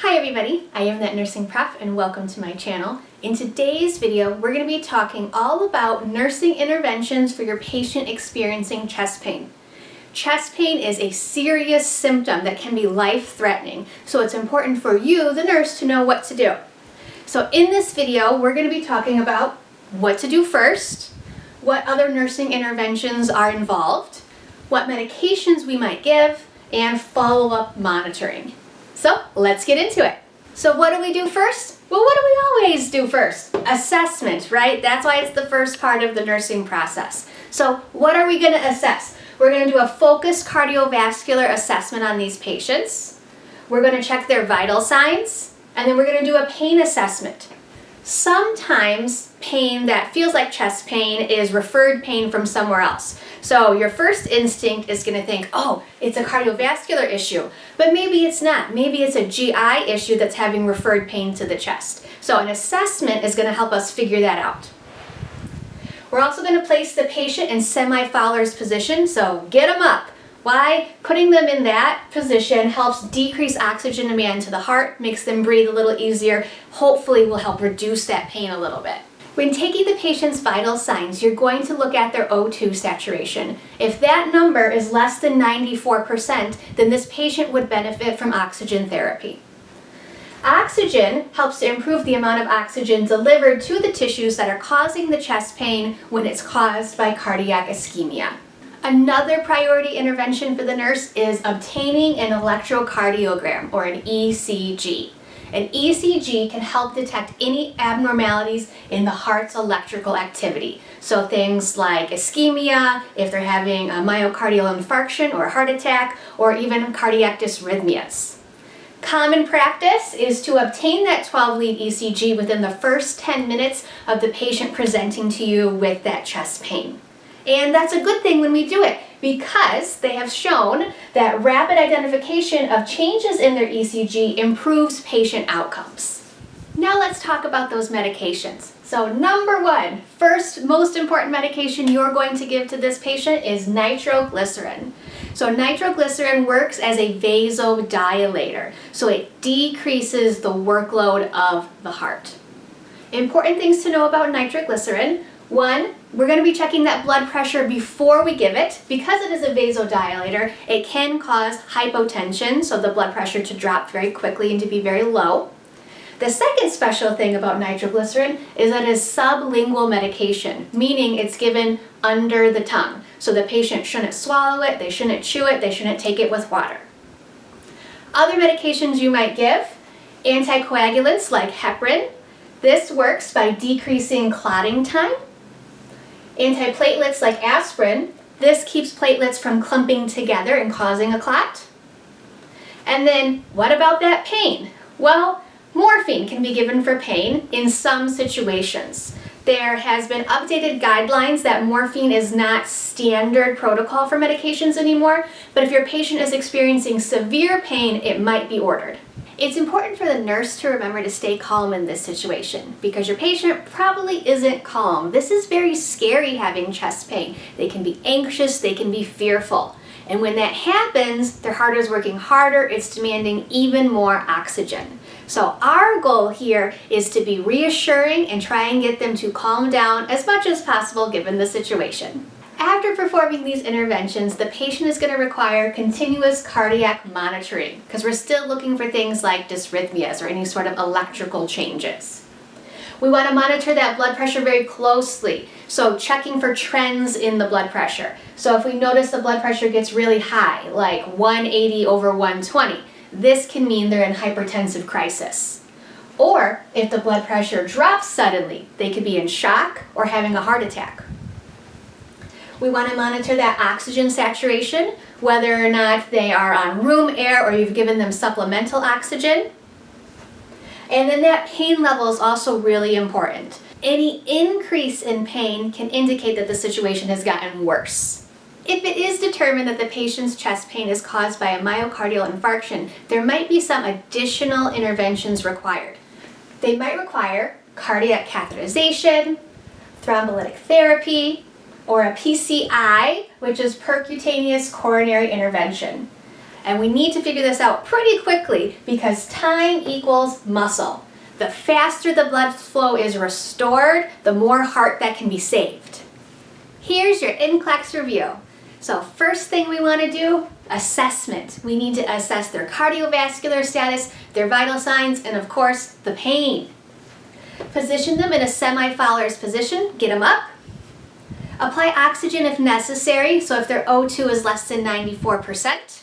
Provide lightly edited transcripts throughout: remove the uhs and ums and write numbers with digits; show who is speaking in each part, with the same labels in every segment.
Speaker 1: Hi everybody, I am that nursing prof and welcome to my channel. In today's video, we're going to be talking all about nursing interventions for your patient experiencing chest pain. Chest pain is a serious symptom that can be life-threatening, so it's important for you, the nurse, to know what to do. So in this video, we're going to be talking about what to do first, what other nursing interventions are involved, what medications we might give, and follow-up monitoring. So let's get into it. So what do we do first? Well, what do we always do first? Assessment, right? That's why it's the first part of the nursing process. So what are we going to assess? We're going to do a focused cardiovascular assessment on these patients. We're going to check their vital signs, and then we're going to do a pain assessment. Sometimes pain that feels like chest pain is referred pain from somewhere else. So your first instinct is going to think, oh, it's a cardiovascular issue, but maybe it's not. Maybe it's a GI issue that's having referred pain to the chest. So an assessment is going to help us figure that out. We're also going to place the patient in semi-Fowler's position, so get them up. Why? Putting them in that position helps decrease oxygen demand to the heart, makes them breathe a little easier, hopefully will help reduce that pain a little bit. When taking the patient's vital signs, you're going to look at their O2 saturation. If that number is less than 94%, then this patient would benefit from oxygen therapy. Oxygen helps to improve the amount of oxygen delivered to the tissues that are causing the chest pain when it's caused by cardiac ischemia. Another priority intervention for the nurse is obtaining an electrocardiogram, or an ECG. An ECG can help detect any abnormalities in the heart's electrical activity. So things like ischemia, if they're having a myocardial infarction or a heart attack, or even cardiac dysrhythmias. Common practice is to obtain that 12-lead ECG within the first 10 minutes of the patient presenting to you with that chest pain. And that's a good thing when we do it, because they have shown that rapid identification of changes in their ECG improves patient outcomes. Now let's talk about those medications. So number one, first most important medication you're going to give to this patient is nitroglycerin. So nitroglycerin works as a vasodilator, so it decreases the workload of the heart. Important things to know about nitroglycerin. One, we're going to be checking that blood pressure before we give it. Because it is a vasodilator, it can cause hypotension, so the blood pressure to drop very quickly and to be very low. The second special thing about nitroglycerin is that it is sublingual medication, meaning it's given under the tongue. So the patient shouldn't swallow it, they shouldn't chew it, they shouldn't take it with water. Other medications you might give, anticoagulants like heparin. This works by decreasing clotting time. Antiplatelets like aspirin, this keeps platelets from clumping together and causing a clot. And then what about that pain? Well, morphine can be given for pain in some situations. There has been updated guidelines that morphine is not standard protocol for medications anymore, but if your patient is experiencing severe pain, it might be ordered. It's important for the nurse to remember to stay calm in this situation because your patient probably isn't calm. This is very scary, having chest pain. They can be anxious, they can be fearful. And when that happens, their heart is working harder, it's demanding even more oxygen. So our goal here is to be reassuring and try and get them to calm down as much as possible given the situation. After performing these interventions, the patient is going to require continuous cardiac monitoring because we're still looking for things like dysrhythmias or any sort of electrical changes. We want to monitor that blood pressure very closely, so checking for trends in the blood pressure. So if we notice the blood pressure gets really high, like 180 over 120, this can mean they're in hypertensive crisis. Or if the blood pressure drops suddenly, they could be in shock or having a heart attack. We want to monitor that oxygen saturation, whether or not they are on room air or you've given them supplemental oxygen. And then that pain level is also really important. Any increase in pain can indicate that the situation has gotten worse. If it is determined that the patient's chest pain is caused by a myocardial infarction, there might be some additional interventions required. They might require cardiac catheterization, thrombolytic therapy, or a PCI, which is percutaneous coronary intervention. And we need to figure this out pretty quickly because time equals muscle. The faster the blood flow is restored, the more heart that can be saved. Here's your NCLEX review. So first thing we want to do, assessment. We need to assess their cardiovascular status, their vital signs, and of course, the pain. Position them in a semi-Fowler's position, get them up. Apply oxygen if necessary, so if their O2 is less than 94%.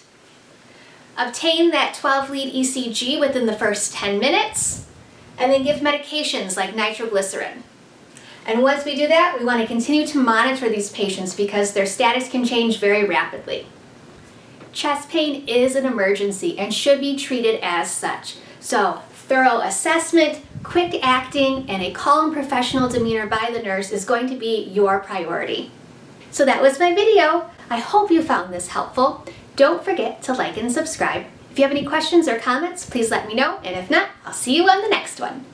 Speaker 1: Obtain that 12-lead ECG within the first 10 minutes, and then give medications like nitroglycerin. And once we do that, we want to continue to monitor these patients because their status can change very rapidly. Chest pain is an emergency and should be treated as such. So thorough assessment, quick acting, and a calm professional demeanor by the nurse is going to be your priority. So that was my video. I hope you found this helpful. Don't forget to like and subscribe. If you have any questions or comments, please let me know, and if not, I'll see you on the next one.